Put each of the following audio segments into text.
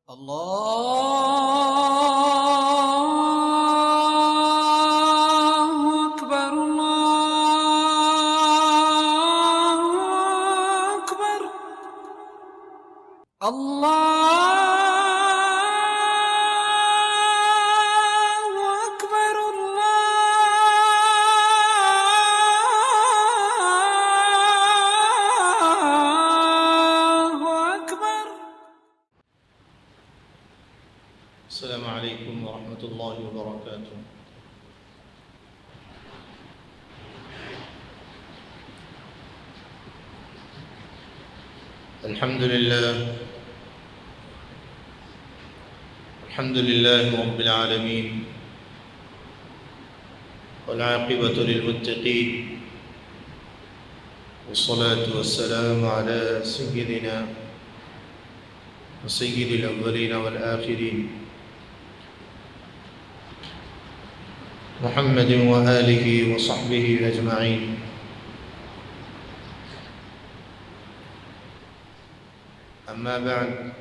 الله أكبر الله أكبر الله أكبر الله أكبر. السلام عليكم ورحمة الله وبركاته. الحمد لله رب العالمين، والعاقبة للمتقين، والصلاة والسلام على سيدنا وسيد الأولين والآخرين محمد وآله وصحبه أجمعين. أما بعد،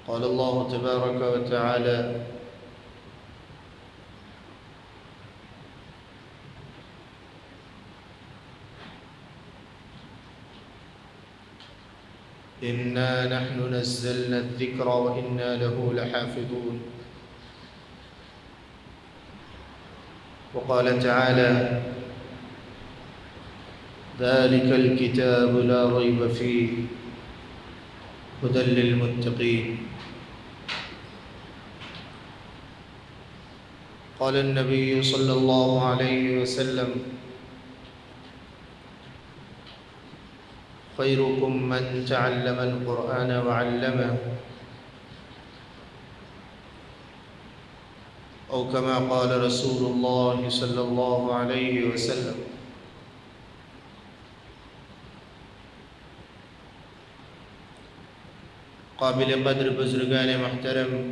قال الله تبارك وتعالى: إنا نحن نزلنا الذكر وإنا له لحافظون. وقال تعالى: ذلك الكتاب لا ريب فيه هدى للمتقين. قال النبي صلى الله عليه وسلم: خيركم من تعلم القرآن وعلمه، أو كما قال رسول الله صلى الله عليه وسلم. قابل قدر بزرگان محترم،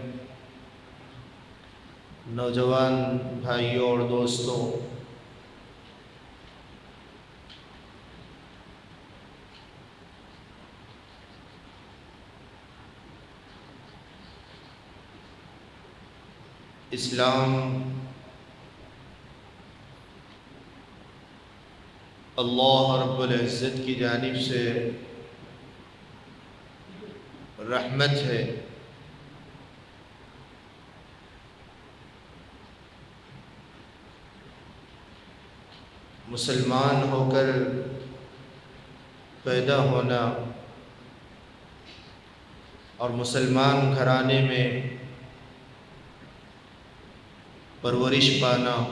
نوجوان بھائیوں اور دوستوں، اسلام اللہ رب العزت کی جانب سے رحمت ہے۔ مسلمان ہو کر پیدا ہونا اور مسلمان گھرانے میں پرورش پانا،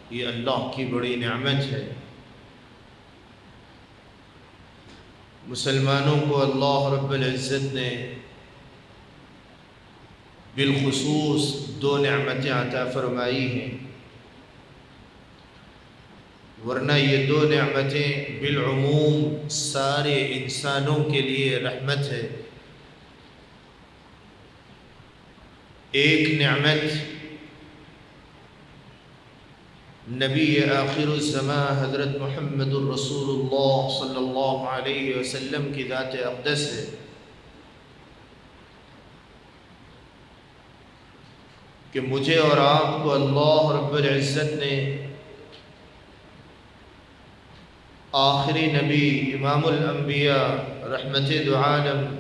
یہ اللہ کی بڑی نعمت ہے۔ مسلمانوں کو اللہ رب العزت نے بالخصوص دو نعمتیں عطا فرمائی ہیں، ورنہ یہ دو نعمتیں بالعموم سارے انسانوں کے لیے رحمت ہے۔ ایک نعمت نبی آخر الزمان حضرت محمد الرسول اللہ صلی اللہ علیہ وسلم کی ذات اقدس ہے۔ کہ مجھے اور آپ کو اللہ رب العزت نے آخری نبی امام الانبیاء رحمت دو عالم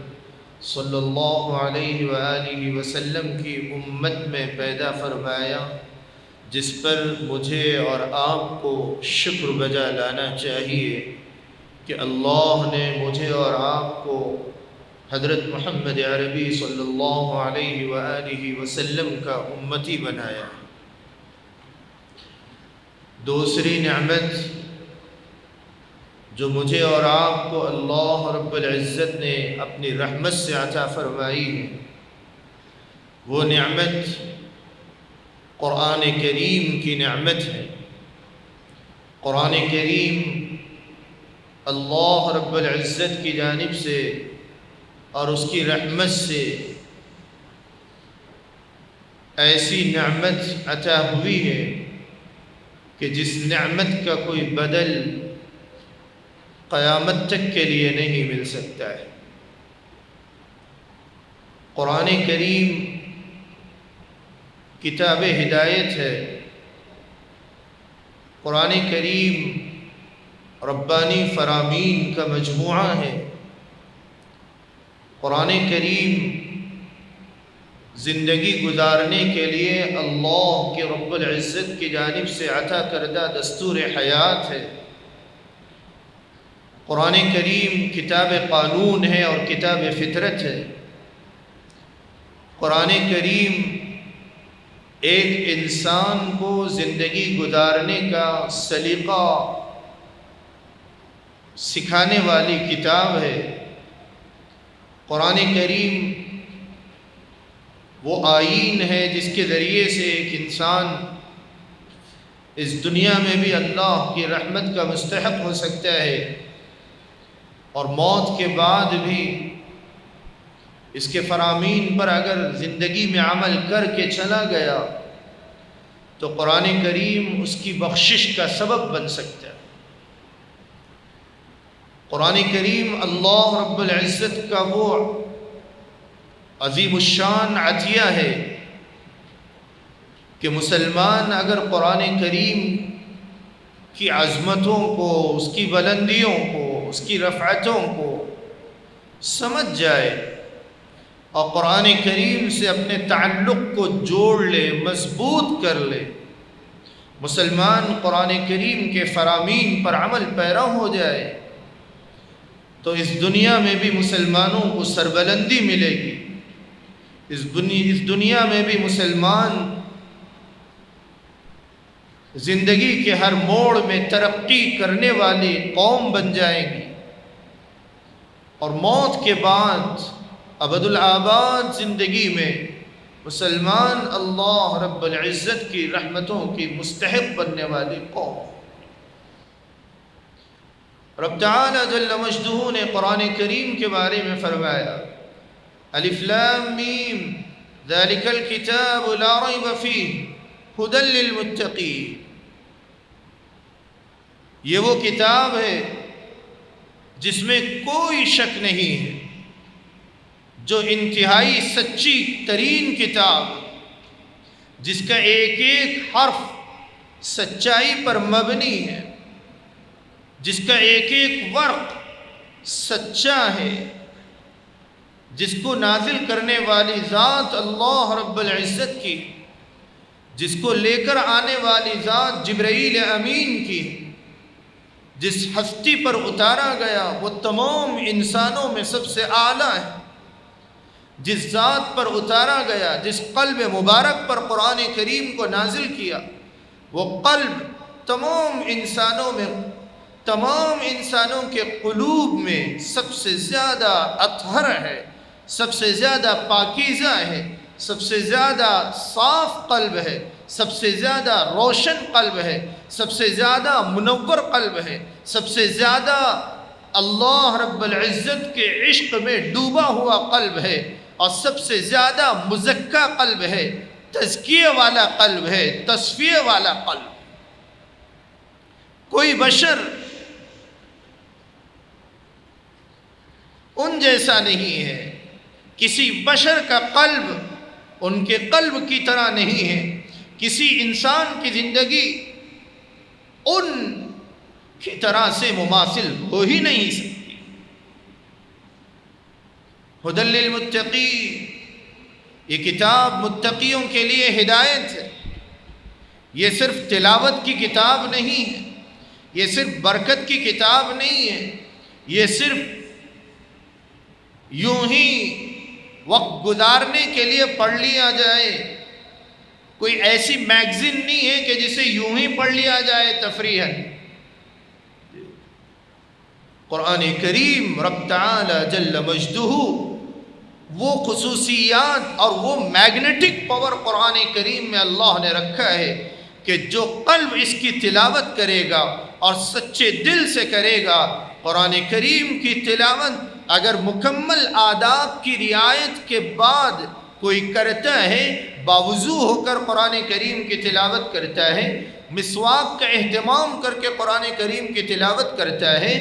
صلی اللہ علیہ وآلہ وسلم کی امت میں پیدا فرمایا، جس پر مجھے اور آپ کو شکر بجا لانا چاہیے کہ اللہ نے مجھے اور آپ کو حضرت محمد عربی صلی اللہ علیہ وآلہ وسلم کا امتی بنایا۔ دوسری نعمت جو مجھے اور آپ کو اللہ رب العزت نے اپنی رحمت سے عطا فرمائی ہے، وہ نعمت قرآن کریم کی نعمت ہے۔ قرآن کریم اللہ رب العزت کی جانب سے اور اس کی رحمت سے ایسی نعمت عطا ہوئی ہے کہ جس نعمت کا کوئی بدل قیامت تک کے لیے نہیں مل سکتا ہے۔ قرآن کریم کتاب ہدایت ہے، قرآن کریم ربانی فرامین کا مجموعہ ہے، قرآن کریم زندگی گزارنے کے لیے اللہ کے رب العزت کی جانب سے عطا کردہ دستور حیات ہے۔ قرآن کریم کتاب قانون ہے اور کتاب فطرت ہے۔ قرآن کریم ایک انسان کو زندگی گزارنے کا سلیقہ سکھانے والی کتاب ہے۔ قرآن کریم وہ آئین ہے جس کے ذریعے سے ایک انسان اس دنیا میں بھی اللہ کی رحمت کا مستحق ہو سکتا ہے اور موت کے بعد بھی اس کے فرامین پر اگر زندگی میں عمل کر کے چلا گیا تو قرآن کریم اس کی بخشش کا سبب بن سکتا ہے۔ قرآن کریم اللہ رب العزت کا وہ عظیم الشان عطیہ ہے کہ مسلمان اگر قرآن کریم کی عظمتوں کو، اس کی بلندیوں کو، اس کی رفعتوں کو سمجھ جائے اور قرآن کریم سے اپنے تعلق کو جوڑ لے، مضبوط کر لے، مسلمان قرآن کریم کے فرامین پر عمل پیرا ہو جائے تو اس دنیا میں بھی مسلمانوں کو سربلندی ملے گی، اس دنیا میں بھی مسلمان زندگی کے ہر موڑ میں ترقی کرنے والی قوم بن جائیں گی اور موت کے بعد ابد الآباد زندگی میں مسلمان اللہ رب العزت کی رحمتوں کی مستحق بننے والی قوم۔ رب تعالی جل مجدہ نے قرآن کریم کے بارے میں فرمایا الف لام میم ذالک الکتاب لا ریب فیہ ھدی للمتقین، یہ وہ کتاب ہے جس میں کوئی شک نہیں ہے، جو انتہائی سچی ترین کتاب، جس کا ایک ایک حرف سچائی پر مبنی ہے، جس کا ایک ایک ورق سچا ہے، جس کو نازل کرنے والی ذات اللہ رب العزت کی، جس کو لے کر آنے والی ذات جبرائیل امین کی، جس ہستی پر اتارا گیا وہ تمام انسانوں میں سب سے اعلیٰ ہے، جس ذات پر اتارا گیا، جس قلب مبارک پر قرآن کریم کو نازل کیا، وہ قلب تمام انسانوں کے قلوب میں سب سے زیادہ اطہر ہے، سب سے زیادہ پاکیزہ ہے، سب سے زیادہ صاف قلب ہے، سب سے زیادہ روشن قلب ہے، سب سے زیادہ منور قلب ہے، سب سے زیادہ اللہ رب العزت کے عشق میں ڈوبا ہوا قلب ہے اور سب سے زیادہ مزکہ قلب ہے، تزکیہ والا قلب ہے، تصفیہ والا قلب۔ کوئی بشر ان جیسا نہیں ہے، کسی بشر کا قلب ان کے قلب کی طرح نہیں ہے، کسی انسان کی زندگی ان کی طرح سے مماثل ہو ہی نہیں سکتی۔ ھدی للمتقین، یہ کتاب متقیوں کے لیے ہدایت ہے، یہ صرف تلاوت کی کتاب نہیں ہے، یہ صرف برکت کی کتاب نہیں ہے، یہ صرف یوں ہی وقت گزارنے کے لیے پڑھ لیا جائے، کوئی ایسی میگزین نہیں ہے کہ جسے یوں ہی پڑھ لیا جائے تفریحاً۔ قرآن کریم رب تعالی جل مجدہ وہ خصوصیات اور وہ میگنیٹک پاور قرآن کریم میں اللہ نے رکھا ہے کہ جو قلب اس کی تلاوت کرے گا اور سچے دل سے کرے گا، قرآن کریم کی تلاوت اگر مکمل آداب کی رعایت کے بعد کوئی کرتا ہے، باوضو ہو کر قرآن کریم کی تلاوت کرتا ہے، مسواک کا اہتمام کر کے قرآن کریم کی تلاوت کرتا ہے،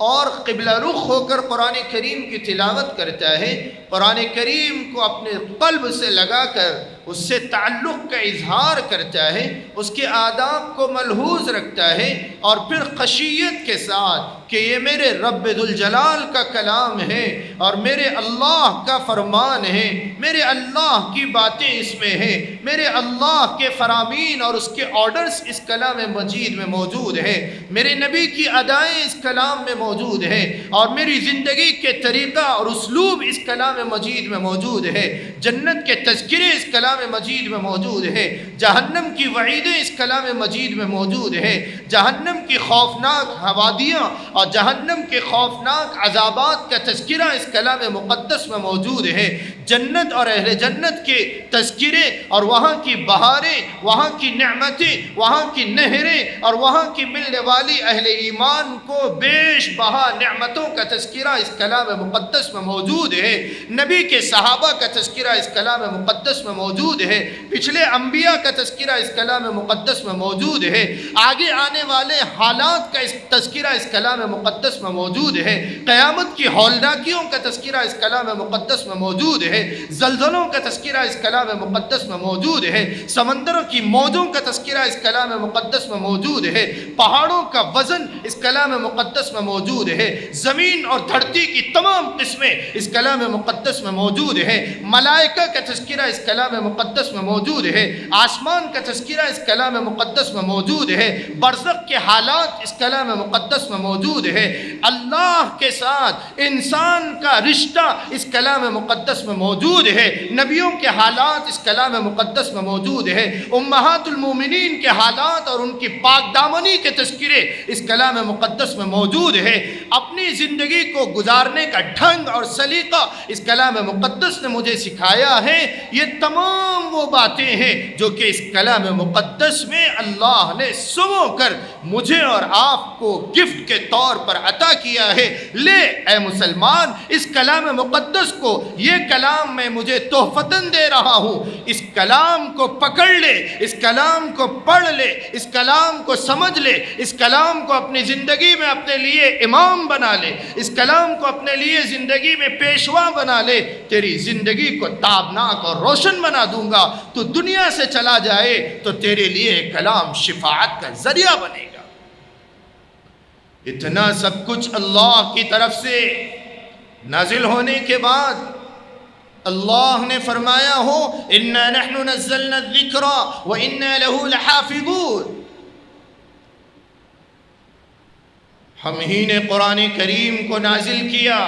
اور قبلہ رخ ہو کر قرآن کریم کی تلاوت کرتا ہے، قرآن کریم کو اپنے قلب سے لگا کر اس سے تعلق کا اظہار کرتا ہے، اس کے آداب کو ملحوظ رکھتا ہے، اور پھر خشیت کے ساتھ کہ یہ میرے رب ذوالجلال کا کلام ہے اور میرے اللہ کا فرمان ہے، میرے اللہ کی باتیں اس میں ہیں، میرے اللہ کے فرامین اور اس کے آرڈرز اس کلام مجید میں موجود ہے، میرے نبی کی ادائیں اس کلام میں موجود ہے، اور میری زندگی کے طریقہ اور اسلوب اس کلام مجید میں موجود ہے، جنت کے تذکرے اس کلام مجید میں موجود ہے، جہنم کی وعیدیں اس کلام مجید میں موجود ہے، جہنم کی خوفناک حوادیاں اور جہنم کے خوفناک عذابات کا تذکرہ اس کلام مقدس میں موجود ہے، جنت اور اہل جنت کے تذکرے اور وہاں کی بہاریں، وہاں کی نعمتیں، وہاں کی نہریں اور وہاں کی ملنے والی اہل ایمان کو بیش بہا نعمتوں کا تذکرہ اس کلام مقدس میں موجود ہے، نبی کے صحابہ کا تذکرہ اس کلام مقدس میں موجود ہے، پچھلے انبیاء کا تذکرہ اس کلام مقدس میں موجود ہے، آگے آنے والے حالات کا تذکرہ اس کلام مقدس میں موجود ہے، قیامت کی ہولناکیوں کا تذکرہ اس کلام مقدس میں موجود ہے، زلزلوں کا تذکرہ اس کلام مقدس میں موجود ہے، سمندروں کی موجوں کا تذکرہ اس کلام مقدس میں موجود ہے، پہاڑوں کا وزن اس کلام مقدس میں موجود ہے، زمین اور دھرتی کی تمام قسمیں اس کلام مقدس میں موجود ہے، ملائکہ کا تذکرہ اس کلام مقدس میں موجود ہے، آسمان کا تذکرہ اس کلام مقدس میں موجود ہے، برزخ کے حالات اس کلام مقدس میں موجود ہے، اللہ کے ساتھ انسان کا رشتہ اس کلام مقدس میں موجود ہے، نبیوں کے حالات اس کلام مقدس میں موجود ہے، امہات المومنین کے حالات اور ان کی پاک دامنی کے تذکرے اس کلام مقدس میں موجود ہے، اپنی زندگی کو گزارنے کا ڈھنگ اور سلیقہ اس کلام مقدس نے مجھے سکھایا ہے، یہ تمام وہ باتیں ہیں جو کہ اس کلام مقدس میں اللہ نے سمو کر مجھے اور آپ کو گفٹ کے طور پر عطا کیا ہے۔ لے اے مسلمان، اس کلام مقدس کو، یہ کلام میں مجھے تحفتاً دے رہا ہوں، اس کلام کو پکڑ لے، اس کلام کو پڑھ لے، اس کلام کو سمجھ لے، اس کلام کو اپنی زندگی میں اپنے لیے امام بنا لے، اس کلام کو اپنے لیے زندگی میں پیشوا بنا لے، تیری زندگی کو تابناک اور روشن بنا دوں گا، تو دنیا سے چلا جائے تو تیرے لیے کلام شفاعت کا ذریعہ بنے گا۔ اتنا سب کچھ اللہ کی طرف سے نازل ہونے کے بعد اللہ نے فرمایا ہو اِنَّا نَحْنُ نَزَّلْنَا الذِّكْرَ وَإِنَّا لَهُ لَحَافِظُونَ، ہم ہی نے قرآن کریم کو نازل کیا،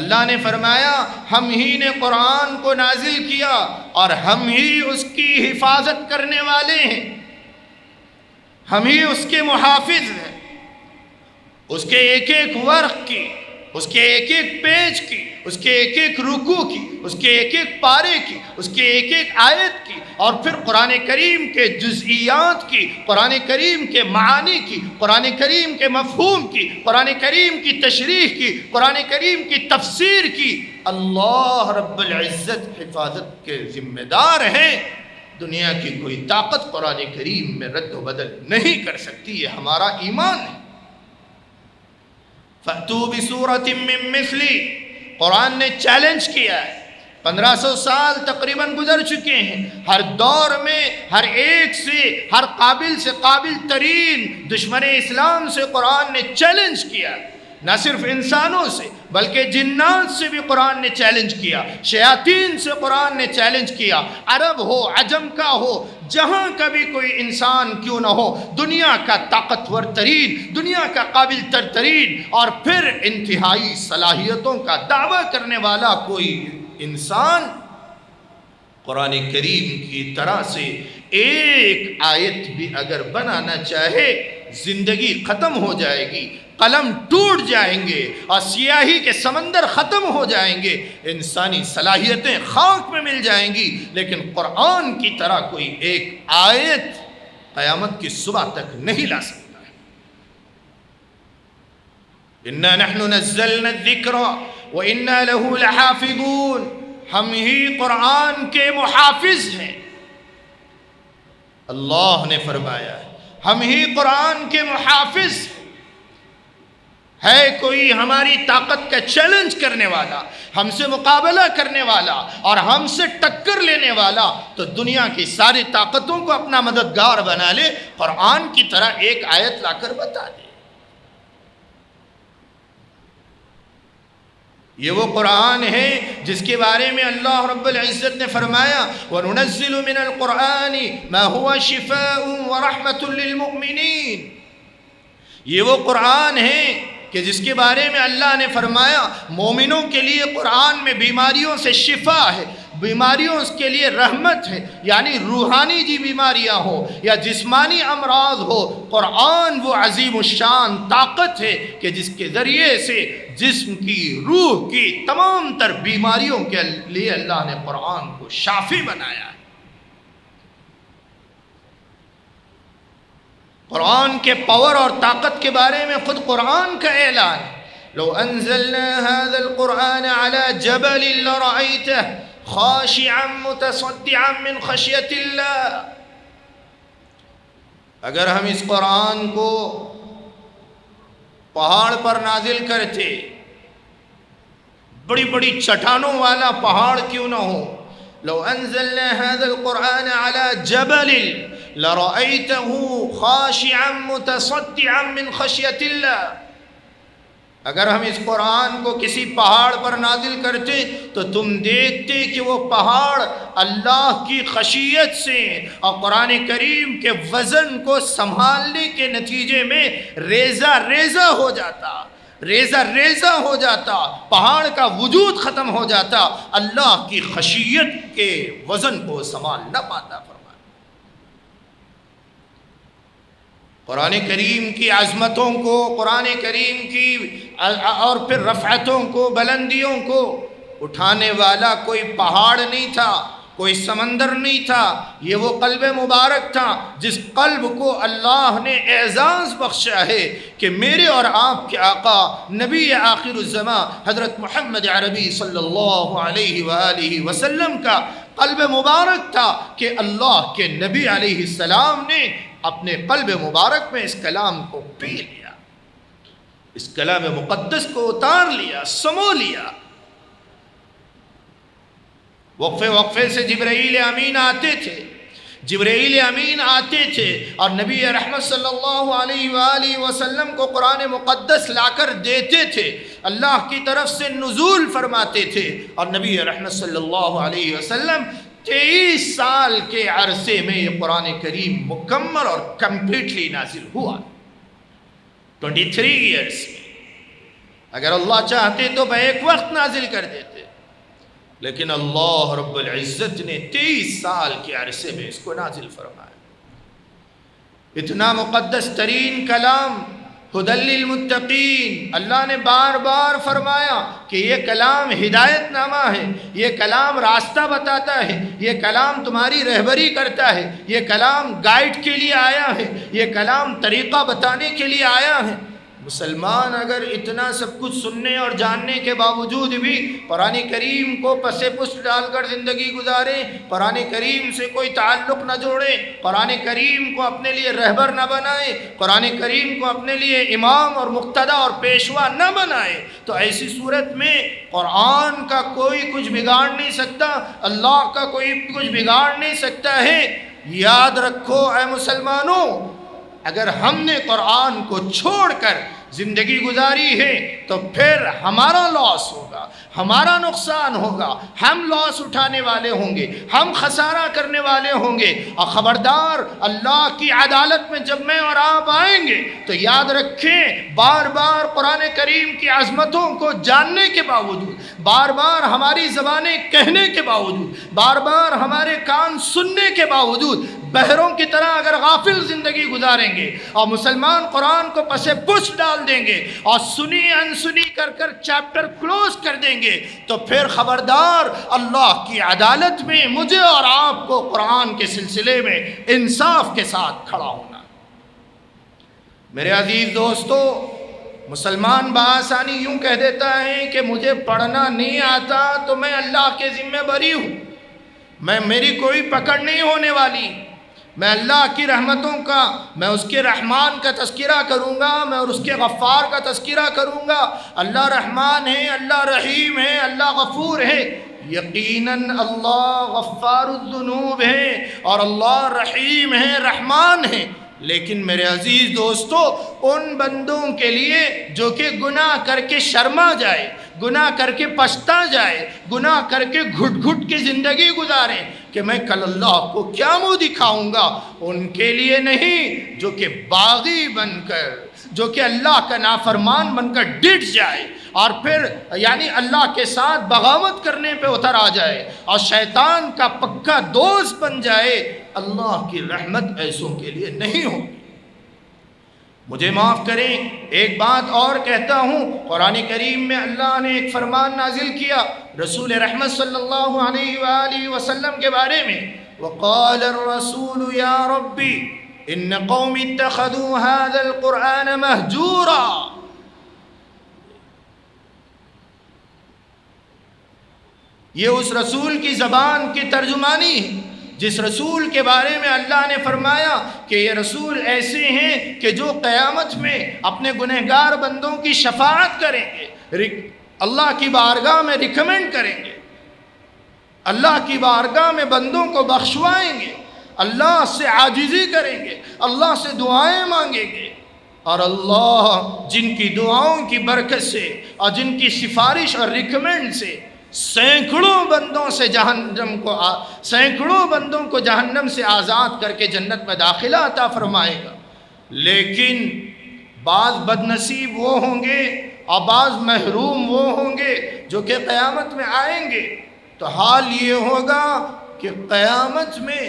اللہ نے فرمایا ہم ہی نے قرآن کو نازل کیا اور ہم ہی اس کی حفاظت کرنے والے ہیں، ہم ہی اس کے محافظ ہیں، اس کے ایک ایک ورق کی، اس کے ایک ایک پیج کی، اس کے ایک ایک رکوع کی، اس کے ایک ایک پارے کی، اس کے ایک ایک آیت کی، اور پھر قرآن کریم کے جزئیات کی، قرآن کریم کے معانی کی، قرآن کریم کے مفہوم کی، قرآن کریم کی تشریح کی، قرآن کریم کی تفسیر کی۔ اللہ رب العزت حفاظت کے ذمہ دار ہیں، دنیا کی کوئی طاقت قرآن کریم میں رد و بدل نہیں کر سکتی، یہ ہمارا ایمان ہے۔ فَأْتُوا بِسُورَةٍ مِّن مِّثْلِهِ، قرآن نے چیلنج کیا ہے، 1500 سال تقریباً گزر چکے ہیں، ہر دور میں ہر ایک سے، ہر قابل سے قابل ترین دشمن اسلام سے قرآن نے چیلنج کیا، نہ صرف انسانوں سے بلکہ جنات سے بھی قرآن نے چیلنج کیا، شیاطین سے قرآن نے چیلنج کیا، عرب ہو عجم کا ہو، جہاں کا بھی کوئی انسان کیوں نہ ہو، دنیا کا طاقتور ترین، دنیا کا قابل ترین اور پھر انتہائی صلاحیتوں کا دعویٰ کرنے والا کوئی انسان قرآن کریم کی طرح سے ایک آیت بھی اگر بنانا چاہے، زندگی ختم ہو جائے گی، قلم ٹوٹ جائیں گے اور سیاہی کے سمندر ختم ہو جائیں گے، انسانی صلاحیتیں خاک میں مل جائیں گی، لیکن قرآن کی طرح کوئی ایک آیت قیامت کی صبح تک نہیں لا سکتا ہے۔ اِنَّا نَحْنُ نَزَّلْنَا الذِّكْرَ وَإِنَّا لَهُ لَحَافِظُونَ، ہم ہی قرآن کے محافظ ہیں، اللہ نے فرمایا ہے ہم ہی قرآن کے محافظ ہیں۔ ہے کوئی ہماری طاقت کا چیلنج کرنے والا، ہم سے مقابلہ کرنے والا اور ہم سے ٹکر لینے والا، تو دنیا کی ساری طاقتوں کو اپنا مددگار بنا لے، قرآن کی طرح ایک آیت لا کر بتا دے۔ یہ وہ قرآن ہے جس کے بارے میں اللہ رب العزت نے فرمایا وَنُنَزِّلُ مِنَ الْقُرْآنِ مَا هُوَ شِفَاءٌ وَرَحْمَةٌ لِّلْمُؤْمِنِينَ۔ یہ وہ قرآن ہے کہ جس کے بارے میں اللہ نے فرمایا مومنوں کے لیے قرآن میں بیماریوں سے شفا ہے، بیماریوں کے لیے رحمت ہے، یعنی روحانی جی بیماریاں ہو یا جسمانی امراض ہو، قرآن وہ عظیم الشان طاقت ہے کہ جس کے ذریعے سے جسم کی، روح کی تمام تر بیماریوں کے لیے اللہ نے قرآن کو شافی بنایا ہے۔ قرآن کے پاور اور طاقت کے بارے میں خود قرآن کا اعلان لو انزلنا هذا القرآن على جبل لرأيته خاشعا متصدعا من خشية الله۔ اگر ہم اس قرآن کو پہاڑ پر نازل کرتے، بڑی بڑی چٹانوں والا پہاڑ کیوں نہ ہو، لو انزلنا هذا القرآن على جبل لرأيته خاشعا متصدعا من خشية الله۔ اگر ہم اس قرآن کو کسی پہاڑ پر نازل کرتے تو تم دیکھتے کہ وہ پہاڑ اللہ کی خشیت سے اور قرآن کریم کے وزن کو سنبھالنے کے نتیجے میں ریزہ ریزہ ہو جاتا، ریزہ ریزہ ہو جاتا، پہاڑ کا وجود ختم ہو جاتا، اللہ کی خشیت کے وزن کو سنبھال نہ پاتا۔ قرآن کریم کی عظمتوں کو، قرآن کریم کی اور پھر رفعتوں کو، بلندیوں کو اٹھانے والا کوئی پہاڑ نہیں تھا، کوئی سمندر نہیں تھا، یہ وہ قلب مبارک تھا جس قلب کو اللہ نے اعزاز بخشا ہے کہ میرے اور آپ کے آقا نبی آخر الزمان حضرت محمد عربی صلی اللہ علیہ وآلہ وسلم کا قلب مبارک تھا کہ اللہ کے نبی علیہ السلام نے اپنے قلب مبارک میں اس کلام کو پی لیا، اس کلام مقدس کو اتار لیا، سمو لیا۔ وقفے وقفے سے جبرائیل امین آتے تھے، جبرائیل امین آتے تھے اور نبی رحمت صلی اللہ علیہ وآلہ وسلم کو قرآن مقدس لا کر دیتے تھے، اللہ کی طرف سے نزول فرماتے تھے، اور نبی رحمت صلی اللہ علیہ وسلم 23 سال کے عرصے میں یہ قرآن کریم مکمل اور کمپلیٹلی نازل ہوا۔ 23 ایئرس میں اگر اللہ چاہتے تو ایک وقت نازل کر دیتے، لیکن اللہ رب العزت نے 23 سال کے عرصے میں اس کو نازل فرمایا۔ اتنا مقدس ترین کلام ہدی للمتقین، اللہ نے بار بار فرمایا کہ یہ کلام ہدایت نامہ ہے، یہ کلام راستہ بتاتا ہے، یہ کلام تمہاری رہبری کرتا ہے، یہ کلام گائیڈ کے لیے آیا ہے، یہ کلام طریقہ بتانے کے لیے آیا ہے۔ مسلمان اگر اتنا سب کچھ سننے اور جاننے کے باوجود بھی قرآن کریم کو پس پشت ڈال کر زندگی گزارے، قرآن کریم سے کوئی تعلق نہ جوڑے، قرآن کریم کو اپنے لیے رہبر نہ بنائے، قرآن کریم کو اپنے لیے امام اور مقتدی اور پیشوا نہ بنائے، تو ایسی صورت میں قرآن کا کوئی کچھ بگاڑ نہیں سکتا، اللہ کا کوئی کچھ بگاڑ نہیں سکتا ہے۔ یاد رکھو اے مسلمانوں، اگر ہم نے قرآن کو چھوڑ کر زندگی گزاری ہے تو پھر ہمارا لاس ہوگا، ہمارا نقصان ہوگا، ہم لاس اٹھانے والے ہوں گے، ہم خسارہ کرنے والے ہوں گے۔ اور خبردار، اللہ کی عدالت میں جب میں اور آپ آئیں گے تو یاد رکھیں، بار بار قرآن کریم کی عظمتوں کو جاننے کے باوجود، بار بار ہماری زبانیں کہنے کے باوجود، بار بار ہمارے کان سننے کے باوجود بہروں کی طرح اگر غافل زندگی گزاریں گے اور مسلمان قرآن کو پس پشت ڈال دیں گے اور سنی انسنی کر کر چیپٹر کلوز کر دیں گے تو پھر خبردار، اللہ کی عدالت میں مجھے اور آپ کو قرآن کے سلسلے میں انصاف کے ساتھ کھڑا ہونا۔ میرے عزیز دوستو، مسلمان بآسانی یوں کہہ دیتا ہے کہ مجھے پڑھنا نہیں آتا تو میں اللہ کے ذمہ بری ہوں، میری کوئی پکڑ نہیں ہونے والی، میں اللہ کی رحمتوں کا، میں اس کے رحمان کا تذکرہ کروں گا، میں اور اس کے غفار کا تذکرہ کروں گا۔ اللہ رحمان ہے، اللہ رحیم ہے، اللہ غفور ہے۔ یقیناً اللہ غفار الذنوب ہے اور اللہ رحیم ہے، رحمان ہے۔ لیکن میرے عزیز دوستو، ان بندوں کے لیے جو کہ گناہ کر کے شرما جائے، گناہ کر کے پچھتا جائے، گناہ کر کے گھٹ گھٹ کی زندگی گزارے کہ میں کل اللہ کو کیا منہ دکھاؤں گا، ان کے لیے نہیں، جو کہ باغی بن کر، جو کہ اللہ کا نافرمان بن کر ڈٹ جائے اور پھر یعنی اللہ کے ساتھ بغاوت کرنے پہ اتر آ جائے اور شیطان کا پکا دوست بن جائے، اللہ کی رحمت ایسوں کے لیے نہیں ہوگی۔ مجھے معاف کریں، ایک بات اور کہتا ہوں، قرآن کریم میں اللہ نے ایک فرمان نازل کیا رسول رحمت صلی اللہ علیہ وآلہ وسلم کے بارے میں، وقال الرسول یا ربی ان قوم اتخذوا هذا القرآن مہجورا۔ یہ اس رسول کی زبان کی ترجمانی ہے جس رسول کے بارے میں اللہ نے فرمایا کہ یہ رسول ایسے ہیں کہ جو قیامت میں اپنے گنہگار بندوں کی شفاعت کریں گے، اللہ کی بارگاہ میں ریکمینڈ کریں گے، اللہ کی بارگاہ میں بندوں کو بخشوائیں گے، اللہ سے عاجزی کریں گے، اللہ سے دعائیں مانگیں گے، اور اللہ جن کی دعاؤں کی برکت سے اور جن کی سفارش اور ریکمینڈ سے سینکڑوں بندوں کو جہنم سے آزاد کر کے جنت میں داخلہ عطا فرمائے گا۔ لیکن بعض بدنصیب وہ ہوں گے اور بعض محروم وہ ہوں گے جو کہ قیامت میں آئیں گے، تو حال یہ ہوگا کہ قیامت میں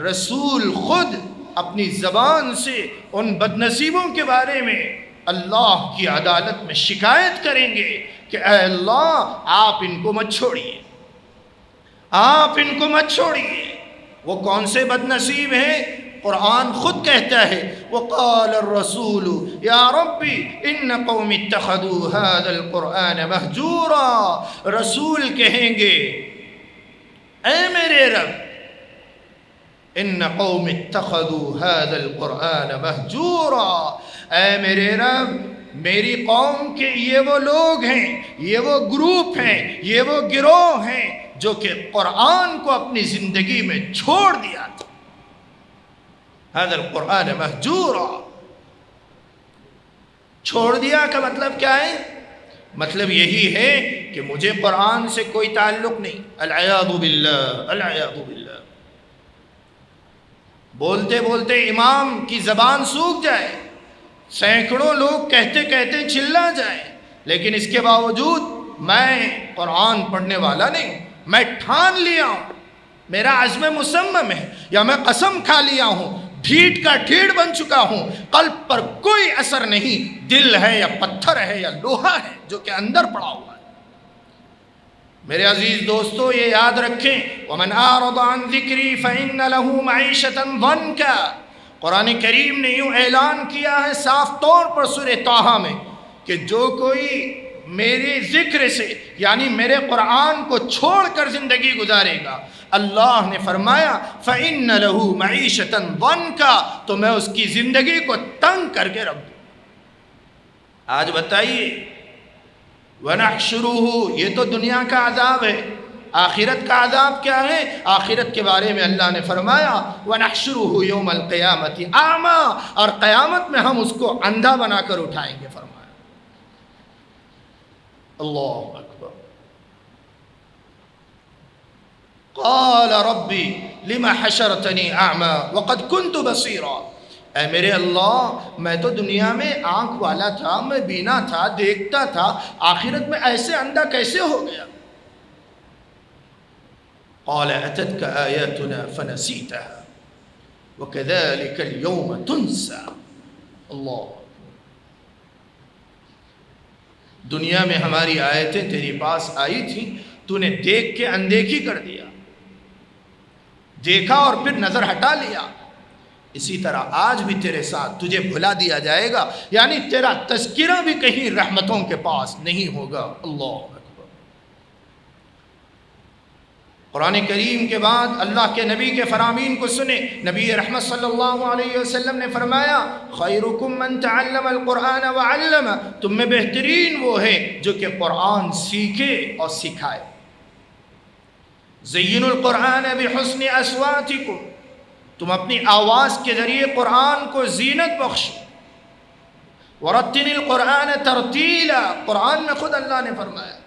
رسول خود اپنی زبان سے ان بدنصیبوں کے بارے میں اللہ کی عدالت میں شکایت کریں گے کہ اے اللہ آپ ان کو مت چھوڑیے، آپ ان کو مت چھوڑیے۔ وہ کون سے بدنصیب ہیں؟ قرآن خود کہتا ہے وقال الرسول یا ربی ان قوم اتخذوا هذا القرآن مہجورا۔ رسول کہیں گے اے میرے رب ان قوم اتخذوا هذا القرآن مہجورا، اے میرے رب میری قوم کے یہ وہ لوگ ہیں، یہ وہ گروپ ہیں، یہ وہ گروہ ہیں جو کہ قرآن کو اپنی زندگی میں چھوڑ دیا تھا۔ هذا القرآن مہجورا، چھوڑ دیا کا مطلب کیا ہے؟ مطلب یہی ہے کہ مجھے قرآن سے کوئی تعلق نہیں، العیاذ باللہ، العیاذ باللہ۔ بولتے بولتے امام کی زبان سوکھ جائے، سینکڑوں لوگ کہتے کہتے چلا جائیں، لیکن اس کے باوجود میں قرآن پڑھنے والا نہیں ہوں، میں ٹھان لیا ہوں، میرا عزم مصمم ہے، یا میں قسم کھا لیا ہوں، ڈھیٹ کا ڈھیڑ بن چکا ہوں، قلب پر کوئی اثر نہیں، دل ہے یا پتھر ہے یا لوہا ہے جو کہ اندر پڑا ہوا ہے۔ میرے عزیز دوستو یہ یاد رکھیں وَمَنْ أَعْرَضَ عَنْ ذِكْرِي فَإِنَّ لَهُ مَعِيشَةً ضَنْكًا۔ قرآن کریم نے یوں اعلان کیا ہے صاف طور پر سورہ طٰہٰ میں کہ جو کوئی میرے ذکر سے یعنی میرے قرآن کو چھوڑ کر زندگی گزارے گا، اللہ نے فرمایا فَإِنَّ لَهُ مَعِيشَةً ضَنْكًا، تو میں اس کی زندگی کو تنگ کر کے رکھ دوں۔ آج بتائیے وَنَحْشُرُهُ، یہ تو دنیا کا عذاب ہے، آخرت کا عذاب کیا ہے؟ آخرت کے بارے میں اللہ نے فرمایا وَنَحْشُرُهُ يَوْمَ الْقِيَامَةِ أَعْمَىٰ، اور قیامت میں ہم اس کو اندھا بنا کر اٹھائیں گے، فرمایا۔ اللہ اکبر۔ قال ربی لم حشرتنی اعمی وقد كنت بصیرا، اے میرے اللہ میں تو دنیا میں آنکھ والا تھا، میں بینا تھا، دیکھتا تھا، آخرت میں ایسے اندھا کیسے ہو گیا؟ قال اتتك آیاتنا فنسیتها وكذلك اليوم تنسى۔ اللہ، دنیا میں ہماری آیتیں تیری پاس آئی تھیں، تو نے دیکھ کے اندیکھی کر دیا، دیکھا اور پھر نظر ہٹا لیا، اسی طرح آج بھی تیرے ساتھ تجھے بھلا دیا جائے گا، یعنی تیرا تذکرہ بھی کہیں رحمتوں کے پاس نہیں ہوگا۔ اللہ اکبر۔ قرآن کریم کے بعد اللہ کے نبی کے فرامین کو سنیں۔ نبی رحمت صلی اللہ علیہ وسلم نے فرمایا خیرکم من تعلم القرآن وعلم، تم میں بہترین وہ ہے جو کہ قرآن سیکھے اور سکھائے۔ زینوا القرآن بحسن اصواتکم، تم اپنی آواز کے ذریعے قرآن کو زینت بخشو۔ ورتل القرآن ترتیلا، قرآن میں خود اللہ نے فرمایا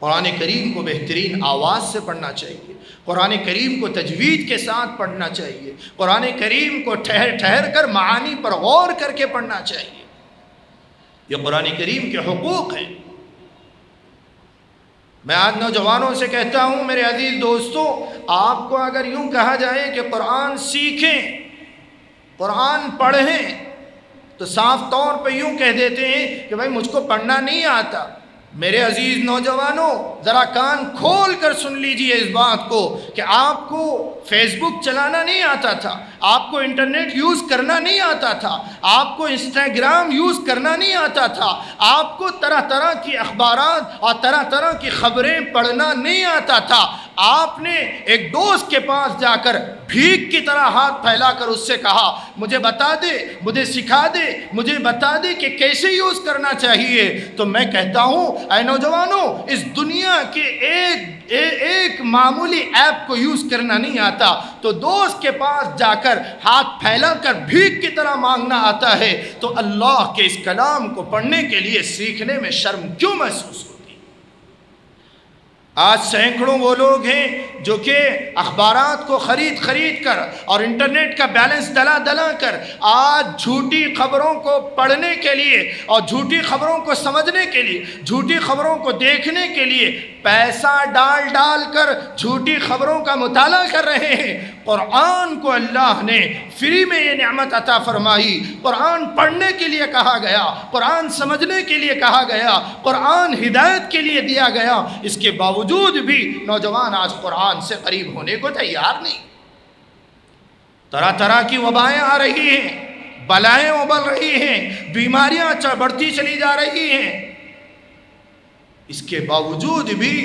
قرآن کریم کو بہترین آواز سے پڑھنا چاہیے، قرآن کریم کو تجوید کے ساتھ پڑھنا چاہیے، قرآن کریم کو ٹھہر ٹھہر کر معانی پر غور کر کے پڑھنا چاہیے۔ یہ قرآن کریم کے حقوق ہیں۔ میں آج نوجوانوں سے کہتا ہوں میرے عزیز دوستوں، آپ کو اگر یوں کہا جائے کہ قرآن سیکھیں، قرآن پڑھیں، تو صاف طور پہ یوں کہہ دیتے ہیں کہ بھائی مجھ کو پڑھنا نہیں آتا۔ میرے عزیز نوجوانوں ذرا کان کھول کر سن لیجئے اس بات کو کہ آپ کو فیس بک چلانا نہیں آتا تھا، آپ کو انٹرنیٹ یوز کرنا نہیں آتا تھا، آپ کو انسٹاگرام یوز کرنا نہیں آتا تھا، آپ کو طرح طرح کی اخبارات اور طرح طرح کی خبریں پڑھنا نہیں آتا تھا۔ آپ نے ایک دوست کے پاس جا کر بھیک کی طرح ہاتھ پھیلا کر اس سے کہا مجھے بتا دے، مجھے سکھا دے، مجھے بتا دے کہ کیسے یوز کرنا چاہیے۔ تو میں کہتا ہوں اے نوجوانوں، اس دنیا کے ایک معمولی ایپ کو یوز کرنا نہیں آتا تو دوست کے پاس جا کر ہاتھ پھیلا کر بھیک کی طرح مانگنا آتا ہے، تو اللہ کے اس کلام کو پڑھنے کے لیے سیکھنے میں شرم کیوں محسوس ہوتی؟ آج سینکڑوں وہ لوگ ہیں جو کہ اخبارات کو خرید کر اور انٹرنیٹ کا بیلنس دلا کر آج جھوٹی خبروں کو پڑھنے کے لیے اور جھوٹی خبروں کو سمجھنے کے لیے، جھوٹی خبروں کو دیکھنے کے لیے پیسہ ڈال کر جھوٹی خبروں کا مطالعہ کر رہے ہیں۔ قرآن کو اللہ نے فری میں یہ نعمت عطا فرمائی، قرآن پڑھنے کے لیے کہا گیا، قرآن سمجھنے کے لیے کہا گیا، قرآن ہدایت کے لیے دیا گیا، اس کے باوجود بھی نوجوان آج قرآن سے قریب ہونے کو تیار نہیں۔ طرح طرح کی وبائیں آ رہی ہیں، بلائیں ابل رہی ہیں، بیماریاں بڑھتی چلی جا رہی ہیں، اس کے باوجود بھی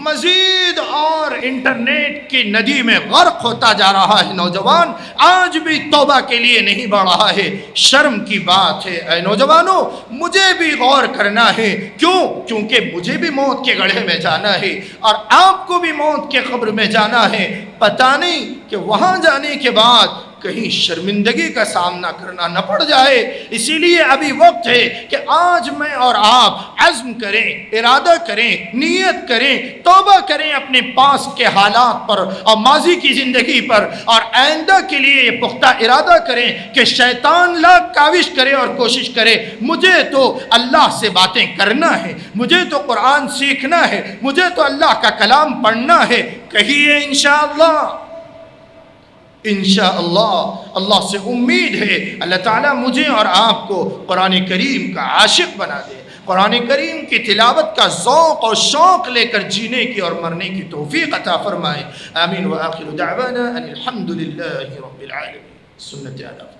مزید اور انٹرنیٹ کی ندی میں غرق ہوتا جا رہا ہے۔ نوجوان آج بھی توبہ کے لیے نہیں بڑھ رہا ہے، شرم کی بات ہے۔ اے نوجوانوں، مجھے بھی غور کرنا ہے، کیونکہ مجھے بھی موت کے گڑھے میں جانا ہے اور آپ کو بھی موت کے قبر میں جانا ہے۔ پتہ نہیں کہ وہاں جانے کے بعد کہیں شرمندگی کا سامنا کرنا نہ پڑ جائے۔ اسی لیے ابھی وقت ہے کہ آج میں اور آپ عزم کریں، ارادہ کریں، نیت کریں، توبہ کریں اپنے پاس کے حالات پر اور ماضی کی زندگی پر، اور آئندہ کے لیے یہ پختہ ارادہ کریں کہ شیطان لاکھ کاوش کرے اور کوشش کرے، مجھے تو اللہ سے باتیں کرنا ہے، مجھے تو قرآن سیکھنا ہے، مجھے تو اللہ کا کلام پڑھنا ہے، کہیے انشاءاللہ۔ انشاءاللہ اللہ سے امید ہے اللہ تعالیٰ مجھے اور آپ کو قرآن کریم کا عاشق بنا دے، قرآن کریم کی تلاوت کا ذوق اور شوق لے کر جینے کی اور مرنے کی توفیق عطا فرمائے۔ آمین وآخر دعوانا ان الحمد للہ رب العالمین۔ سنت علیہ